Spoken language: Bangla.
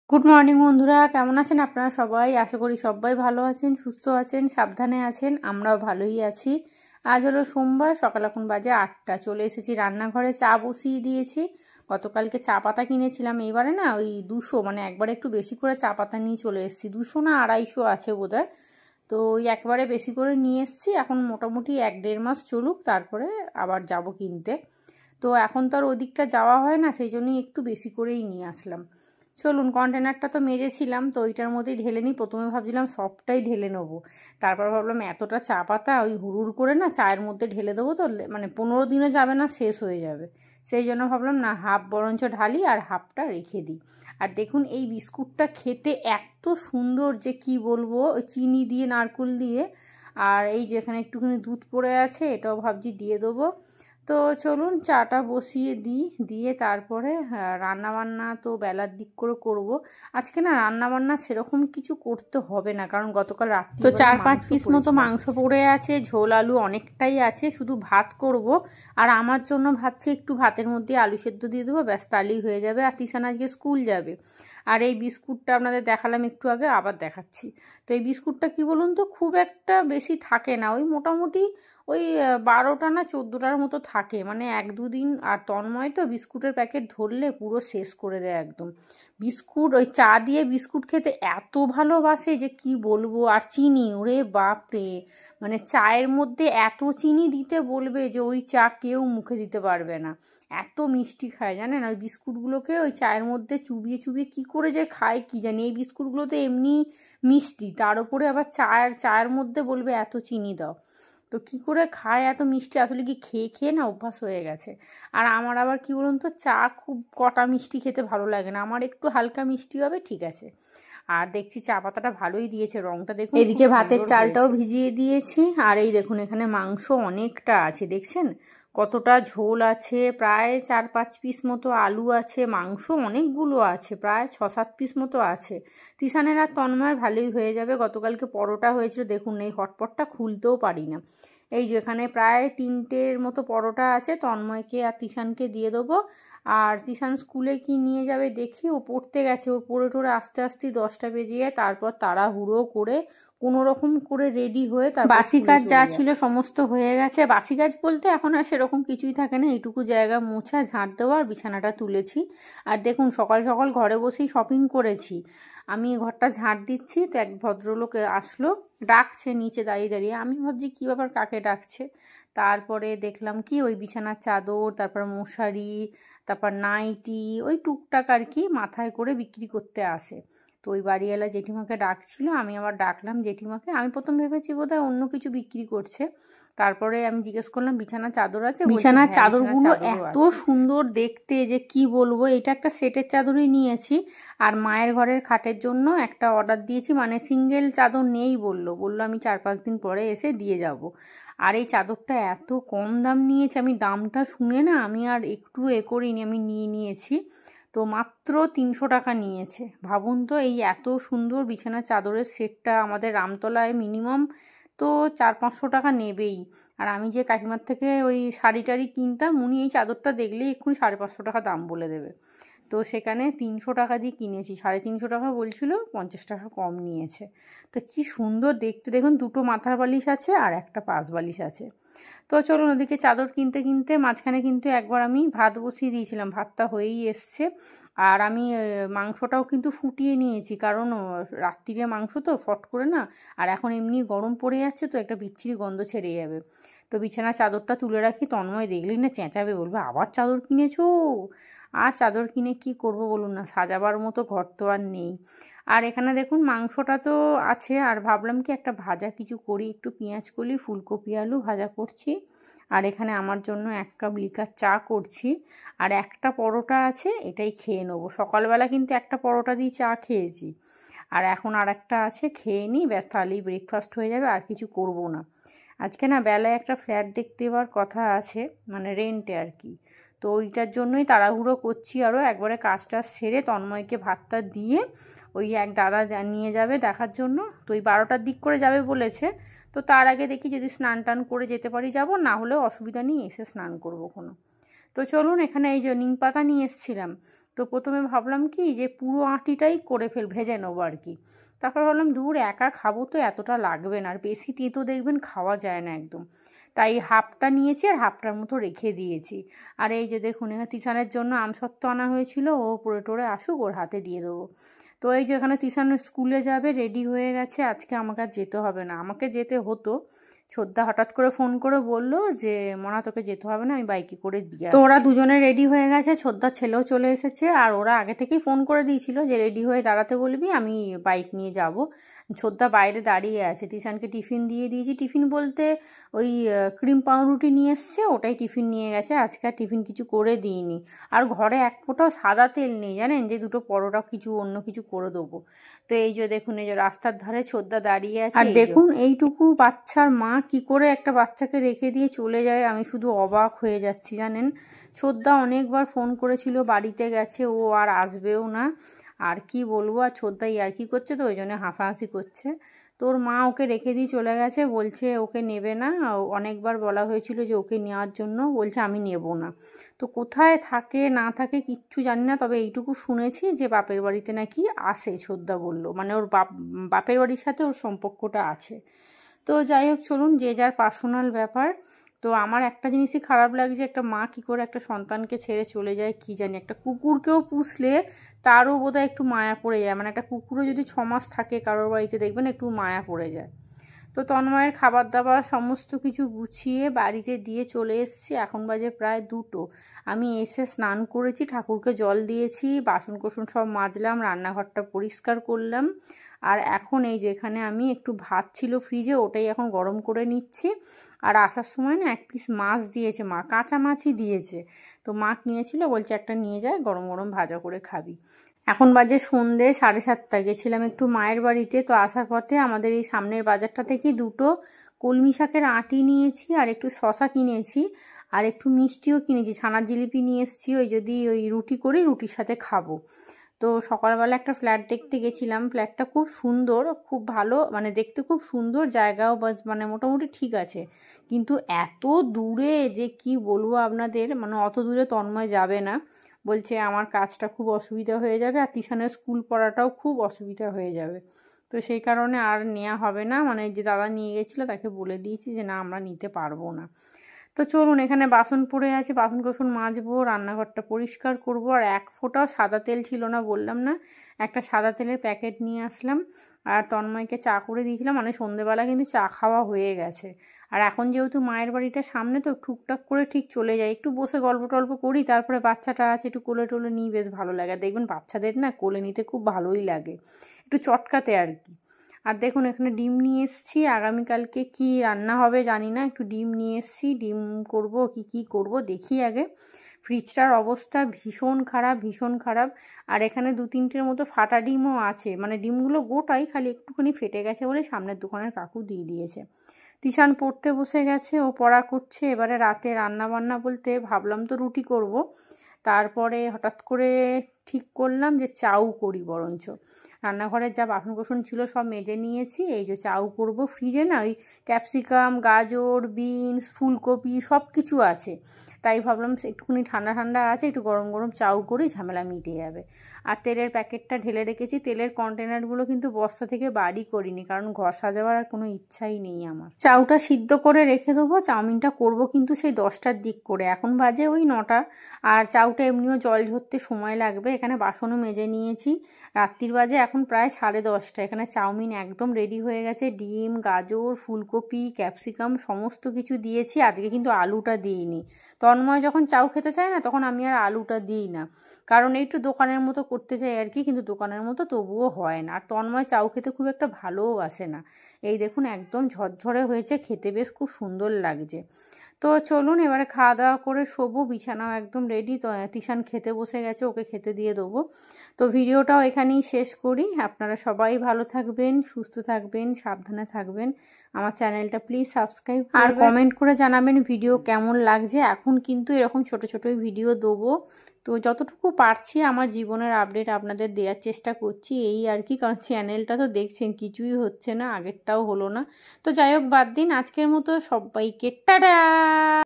গুড মর্নিং বন্ধুরা, কেমন আছেন আপনারা সবাই? আশা করি সবাই ভালো আছেন, সুস্থ আছেন, সাবধানে আছেন। আমরাও ভালোই আছি। আজ হলো সোমবার, সকাল এখন বাজে 8টা। চলে এসেছি রান্নাঘরে, চা বসিয়ে দিয়েছি। গতকালকে চা পাতা কিনেছিলাম, এইবারে না ওই 200, মানে একবারে একটু বেশি করে চা পাতা নিয়ে চলে এসেছি। 200 না 250 আছে বোধহয়। তো ওই একবারে বেশি করে নিয়ে এসেছি। এখন মোটামুটি 1-1.5 মাস চলুক, তারপরে আবার যাব কিনতে। তো এখন তো আর ওদিকটা যাওয়া হয় না, সেই জন্যই একটু বেশি করেই নিয়ে আসলাম। চলুন, কন্টেনারটা তো মেজেছিলাম, তো ওইটার মধ্যেই ঢেলে নিই। প্রথমে ভাবছিলাম সবটাই ঢেলে নেবো, তারপর ভাবলাম এতটা চা পাতা ওই হুড়ুর করে না চায়ের মধ্যে ঢেলে দেবো, তো মানে 15 দিনও যাবে না, শেষ হয়ে যাবে। সেই জন্য ভাবলাম না, হাফ বরঞ্চ ঢালি আর হাফটা রেখে দিই। আর দেখুন এই বিস্কুটটা খেতে এত সুন্দর যে কি বলবো, ওই চিনি দিয়ে নারকেল দিয়ে। আর এই যে এখানে একটুখানি দুধ পড়ে আছে, এটাও ভাবছি দিয়ে দেবো। তো চলুন চাটা বসিয়ে দিই, দিয়ে তারপরে রান্নাবান্না তো বেলার দিক করে করব। আজকে না রান্নাবান্না সেরকম কিছু করতে হবে না, কারণ গতকাল রাত্রে তো 4-5 পিস মতো মাংস পড়ে আছে, ঝোল আলু অনেকটাই আছে, শুধু ভাত করব। আর আমার জন্য ভাবছি একটু ভাতের মধ্যে আলু সেদ্ধ দিয়ে দেবো, ব্যাস তাহলেই হয়ে যাবে। আর তিশান আজকে স্কুল যাবে। আর এই বিস্কুটটা আপনাদের দেখালাম একটু আগে, আবার দেখাচ্ছি। তো এই বিস্কুটটা কি বলুন তো, খুব একটা বেশি থাকে না, ওই মোটামুটি ওই 12টা না 14টার মতো থাকে, মানে 1-2 দিন। আর তন্ময় তো বিস্কুটের প্যাকেট ধরলে পুরো শেষ করে দেয় একদম। বিস্কুট ওই চা দিয়ে বিস্কুট খেতে এত ভালোবাসে যে কি বলবো। আর চিনি, ওরে বাপরে, মানে চায়ের মধ্যে এত চিনি দিতে বলবে যে ওই চা কেউ মুখে দিতে পারবে না, এত মিষ্টি খায় জানেন। ওই বিস্কুটগুলোকে ওই চায়ের মধ্যে চুবিয়ে চুবিয়ে কী করে যে খায় কি জানি। এই বিস্কুটগুলো তো এমনি মিষ্টি, তার উপরে আবার চায়ের মধ্যে বলবে এত চিনি দাও। তো কি করে খায় এত মিষ্টি, আসলে কি খেয়ে খেয়ে না অভ্যাস হয়ে গেছে। আর আমার আবার কি বলুন তো, চা খুব কটা মিষ্টি খেতে ভালো লাগে না, আমার একটু হালকা মিষ্টি হবে ঠিক আছে। আর দেখছি চা পাতাটা ভালোই দিয়েছে, রংটা দেখুন। এদিকে ভাতের চালটাও ভিজিয়ে দিয়েছি। আর এই দেখুন এখানে মাংস অনেকটা আছে, দেখছেন কতটা ঝোল আছে, প্রায় 4-5 পিস মতো আলু আছে, মাংস অনেকগুলো আছে, প্রায় 6-7 পিস মতো আছে। তিশানের আর তন্ময়ের ভালোই হয়ে যাবে। গতকালকে পরোটা হয়েছিল, দেখুন এই হটপটটা খুলতেও পারি না। এই যেখানে প্রায় 3টের মতো পরোটা আছে, তন্ময়কে আর তিশানকে দিয়ে দেবো। আর তিশান স্কুলে কি নিয়ে যাবে দেখি, ও পড়তে গেছে, ওর পড়ে টোরে আস্তে আস্তে 10টা বেজে যায়। তারপর তাড়াহুড়ো করে কোনো রকম করে রেডি হয়ে, তার বাসি কাজ যা ছিল সমস্ত হয়ে গেছে। বাসি কাজ বলতে এখন আর সেরকম কিছুই থাকে না, এইটুকু জায়গা মোছা, ঝাঁট দেওয়া, আর বিছানাটা তুলেছি। আর দেখুন সকাল সকাল ঘরে বসেই শপিং করেছি। আমি ঘরটা ঝাঁট দিচ্ছি, তো এক ভদ্রলোক আসলো, ডাকছে নিচে দাঁড়িয়ে দাঁড়িয়ে। আমি ভাবছি কী ব্যাপার, কাকে ডাকছে। তারপরে দেখলাম কি ওই বিছানার চাদর, তারপর মশারি, তারপর নাইটি, ওই টুকটাক আর কি মাথায় করে বিক্রি করতে আসে। তো ওই বাড়িওয়ালা জেঠিমাকে ডাকছিল, আমি আবার ডাকলাম জেঠিমাকে। আমি প্রথম ভেবেছি বোধহয় অন্য কিছু বিক্রি করছে। তারপরে আমি জিজ্ঞেস করলাম বিছানার চাদর আছে? বিছানার চাদরগুলো এত সুন্দর দেখতে যে কি বলবো। এটা একটা সেটের চাদরই নিয়েছি। আর মায়ের ঘরের খাটের জন্য একটা অর্ডার দিয়েছি, মানে সিঙ্গেল চাদর নেই বললো আমি 4-5 দিন পরে এসে দিয়ে যাব। আর এই চাদরটা এত কম দাম নিয়েছে, আমি দামটা শুনে না আমি আর একটু করিনি, আমি নিয়েছি। তো মাত্র 300 টাকা নিয়েছে। ভাবুন তো, এই এত সুন্দর বিছানার চাদরের সেটটা আমাদের রামতলায় মিনিমাম তো 400-500 টাকা নেবেই। আর আমি যে কাকিমার থেকে ওই শাড়ি টাড়ি কিনতাম, উনি এই চাদরটা দেখলেই এক্ষুনি 550 টাকা দাম বলে দেবে। তো সেখানে 300 টাকা দিয়ে কিনেছি, 350 টাকা বলছিল, 50 টাকা কম নিয়েছে। তো কি সুন্দর দেখতে, দেখুন 2টো মাথার বালিশ আছে আর একটা পাশ বালিশ আছে। তো চলুন ওদিকে চাদর কিনতে কিনতে মাঝখানে কিন্তু একবার আমি ভাত বসিয়ে দিয়েছিলাম, ভাতটা হয়েই এসছে। আর আমি মাংসটাও কিন্তু ফুটিয়ে নিয়েছি, কারণ রাত্রিরে মাংস তো ফট করে না। আর এখন এমনি গরম পড়ে যাচ্ছে, তো একটা বিচ্ছিরি গন্ধ ছেড়ে যাবে। তো বিছানার চাদরটা তুলে রাখি, তন্ময় দেখলেই না চেঁচাবে, বলবে আবার চাদর কিনেছো। আর চাদর কিনে কি করব বলুন না, সাজাবার মতো ঘর তো আর নেই। আর এখানে দেখুন মাংসটা তো আছে, আর ভাবলাম কি একটা ভাজা কিছু করি, একটু পেঁয়াজ কলি, ফুলকপি আলু ভাজা করছি। আর এখানে আমার জন্য 1 কাপ লিকার চা করছি। আর একটা পরোটা আছে, এটাই খেয়ে নেবো। সকালবেলা কিন্তু একটা পরোটা দিয়ে চা খেয়েছি, আর এখন আর একটা আছে, খেয়ে নিই, ব্যাস তাহলেই ব্রেকফাস্ট হয়ে যাবে, আর কিছু করব না। আজকে না বেলায় একটা ফ্ল্যাট দেখতে যাওয়ার কথা আছে, মানে রেন্টে আর কি। তো ওইটার জন্যই তাড়াহুড়ো করছি, আরও একবারে কাজটা সেরে তন্ময়কে ভাতটা দিয়ে ওই এক দাদা নিয়ে যাবে দেখার জন্য। তো ওই 12টার দিক করে যাবে বলেছে। তো তার আগে দেখি যদি স্নান টান করে যেতে পারি যাব, না হলেও অসুবিধা নেই, এসে স্নান করবো কোনো। তো চলুন, এখানে এই যে নিম পাতা নিয়ে এসেছিলাম, তো তো প্রথমে ভাবলাম কি যে পুরো আঁটিটাই করে ভেজে নেবো আর কি। তারপর ভাবলাম দূর একা খাবো তো এতটা লাগবে না, আর বেশি তেঁতো দেখবেন খাওয়া যায় না একদম, তাই হাফটা নিয়েছি আর হাফটার মতো রেখে দিয়েছি। আর এই যে দেখুন এখানে তিশানের জন্য আমসত্ত্ব আনা হয়েছিল, ও পড়ে টরে আসুক ওর হাতে দিয়ে দেবো। তো এই যে এখানে তিশান স্কুলে যাবে, রেডি হয়ে গেছে, আজকে আমাকে আর যেতে হবে না, আমাকে যেতে হতো। ছোদ্দা হঠাৎ করে ফোন করে বলল যে মনা তোকে যেতে হবে না, আমি বাইকে করে দিয়ে আসছি। তো ওরা দুজনে রেডি হয়ে গেছে, ছোদ্দার ছেলেও চলে এসেছে, আর ওরা আগে থেকেই ফোন করে দিয়েছিল যে রেডি হয়ে দাঁড়াতে বলবি, আমি বাইক নিয়ে যাব। ছোদ্দা বাইরে দাঁড়িয়ে আছে, তিশানকে টিফিন দিয়ে দিয়েছি, টিফিন বলতে ওই ক্রিম পাউরুটি নিয়ে এসছে, ওটাই টিফিন নিয়ে গেছে, আজকে আর টিফিন কিছু করে দিইনি। আর ঘরে এক ফোঁটাও সাদা তেল নেই জানেন, যে দুটো পরোটা কিছু অন্য কিছু করে দেবো। তো এই যে দেখুন এই যে রাস্তার ধারে ছোদ্দা দাঁড়িয়ে আছে, আর দেখুন এইটুকু বাচ্চার মা কি করে একটা বাচ্চাকে রেখে দিয়ে চলে যায়, আমি শুধু অবাক হয়ে যাচ্ছি জানেন। ছোদ্দা অনেকবার ফোন করেছিল, বাড়িতে গেছে, ও আর আসবেও না। আর কি বলবো, আর ছোদ্দা ইয়ার্কি করছে তো ওই জন্য হাসাহাসি করছে। তোর মা ওকে রেখে দিয়ে চলে গেছে, বলছে ওকে নেবে না, অনেকবার বলা হয়েছিল যে ওকে নেওয়ার জন্য, বলছে আমি নেব না। তো কোথায় থাকে না থাকে কিচ্ছু জানি না, তবে এইটুকু শুনেছি যে বাপের বাড়িতে নাকি আসে, ছোদ্দা বলল, মানে ওর বাপের বাড়ির সাথে ওর সম্পর্কটা আছে। তো যাই হোক চলুন, যে যার পার্সোনাল ব্যাপার। তো আমার একটা জিনিসই খারাপ লাগছে, একটা মা কী করে একটা সন্তানকে ছেড়ে চলে যায় কি জানি। একটা কুকুরকেও পুষলে তারও বোধহয় একটু মায়া পড়ে যায়, মানে একটা কুকুরও যদি 6 মাস থাকে কারোর বাড়িতে দেখবেন একটু মায়া পড়ে যায়। তো তন্ময়ের খাবার দাবার সমস্ত কিছু গুছিয়ে বাড়িতে দিয়ে চলে এসেছি, এখন বাজে প্রায় 2টো। আমি এসে স্নান করেছি, ঠাকুরকে জল দিয়েছি, বাসন কোসন সব মাজলাম, রান্নাঘরটা পরিষ্কার করলাম। আর এখন এই যে এখানে আমি একটু ভাত ছিল ফ্রিজে, ওটাই এখন গরম করে নিচ্ছি। আর আসার সময় না এক পিস মাছ দিয়েছে মা, কাঁচা মাছই দিয়েছে। তো মা কিনেছিল, বলছে একটা নিয়ে যায়, গরম গরম ভাজা করে খাবি। এখন বাজে সন্ধে 7:30, গেছিলাম একটু মায়ের বাড়িতে। তো আসার পথে আমাদের এই সামনের বাজারটা থেকে 2টো কলমি শাকের আঁটি নিয়েছি, আর একটু শশা কিনেছি, আর একটু মিষ্টিও কিনেছি, ছানার জিলিপি নিয়ে এসেছি, ওই যদি ওই রুটি করি রুটির সাথে খাবো। তো সকালবেলা একটা ফ্ল্যাট দেখতে গেছিলাম, ফ্ল্যাটটা খুব সুন্দর, খুব ভালো, মানে দেখতে খুব সুন্দর, জায়গাও মানে মোটামুটি ঠিক আছে, কিন্তু এত দূরে যে কি বলবো আপনাদের, মানে অত দূরে তন্ময় যাবে না, বলছে আমার কাজটা খুব অসুবিধা হয়ে যাবে, আর তিশানের স্কুল পড়াটাও খুব অসুবিধা হয়ে যাবে। তো সেই কারণে আর নেওয়া হবে না, মানে যে দাদা নিয়ে গেছিলো তাকে বলে দিয়েছি যে না আমরা নিতে পারবো না। তো চলুন, এখানে বাসন পড়ে আছে, বাসন কোসন মাজবো, রান্নাঘরটা পরিষ্কার করব। আর এক ফোঁটাও সাদা তেল ছিল না, বললাম না, একটা সাদা তেলের প্যাকেট নিয়ে আসলাম। আর তন্ময়কে চা করে দিয়েছিলাম, মানে সন্ধেবেলা কিন্তু চা খাওয়া হয়ে গেছে। আর এখন যেহেতু মায়ের বাড়িটা সামনে, তো টুকটাক করে ঠিক চলে যাই, একটু বসে গল্প টল্প করি, তারপরে বাচ্চাটা আছে একটু কোলে টোলে নিই, বেশ ভালো লাগে। দেখবেন বাচ্চাদের না কোলে নিতে খুব ভালোই লাগে, একটু চটকাতে আর কি। আর দেখুন এখানে ডিম নিয়ে এসেছি, আগামীকালকে কি রান্না হবে জানি না, একটু ডিম নিয়ে এসেছি, ডিম করব, কি করব দেখি আগে। ফ্রিজটার অবস্থা ভীষণ খারাপ, ভীষণ খারাপ। আর এখানে 2-3টের মতো ফাটা ডিমও আছে, মানে ডিমগুলো গোটাই, খালি একটুখানি ফেটে গেছে বলে সামনের দোকানের কাকু দিয়ে দিয়েছে। তিশান পড়তে বসে গেছে, ও পড়া করছে। এবারে রাতে রান্না বান্না বলতে ভাবলাম তো রুটি করব, তারপরে হঠাৎ করে ঠিক করলাম যে চাউ করি বরঞ্চ। রান্নাঘরের যা বাসন কোসন ছিল সব মেজে নিয়েছি, এই যে চাউ করব। ফ্রিজে না ওই ক্যাপসিকাম, গাজর, বিনস, ফুলকপি সব কিছু আছে, তাই ভাবলাম একটুখানি ঠান্ডা ঠান্ডা আছে, একটু গরম গরম চাউ করি, ঝামেলা মিটে যাবে। আর তেলের প্যাকেটটা ঢেলে রেখেছি, তেলের কন্টেনারগুলো কিন্তু বস্তা থেকে বাড়ি করিনি, কারণ ঘর সাজাবার আর কোনো ইচ্ছাই নেই আমার। চাউটা সিদ্ধ করে রেখে দেবো, চাউমিনটা করব কিন্তু সেই 10টার দিক করে, এখন বাজে ওই 9টা। আর চাউটা এমনিও জল ঝরতে সময় লাগবে। এখানে বাসনও মেজে নিয়েছি, রাত্রির বাজে এখন প্রায় 10:30। এখানে চাউমিন একদম রেডি হয়ে গেছে, ডিম, গাজর, ফুলকপি, ক্যাপসিকাম সমস্ত কিছু দিয়েছি। আজকে কিন্তু আলুটা দিইনি, তন্ময় যখন চাউ খেতে চায় না তখন আমি আর আলুটা দিই না, কারণ একটু দোকানের মতো করতে চাই আর কি, কিন্তু দোকানের মতো তবুও হয় না। আর তন্ময় চাউ খেতে খুব একটা ভালোও বাসে না। এই দেখুন একদম ঝরঝরে হয়েছে, খেতে বেশ খুব সুন্দর লাগছে। তো চলুন এবারে খাওয়া দাওয়া করে শোবো, বিছানাও একদম রেডি। তো তিশান খেতে বসে গেছে, ওকে খেতে দিয়ে দেবো। তো ভিডিওটাও এখানেই শেষ করি। আপনারা সবাই ভালো থাকবেন, সুস্থ থাকবেন, সাবধানে থাকবেন। আমার চ্যানেলটা প্লিজ সাবস্ক্রাইব আর কমেন্ট করে জানাবেন ভিডিও কেমন লাগছে। এখন কিন্তু এরকম ছোট ছোটই ভিডিও দেবো, তো যতটুকু পারছি আমার জীবনের আপডেট আপনাদের দেওয়ার চেষ্টা করছি, এই আর কি। কারণ চ্যানেলটা তো দেখছেন কিছুই হচ্ছে না, আগেরটাও হলো না। তো যাই হোক বাদ দিন, আজকের মতো সবাইকে টাটা।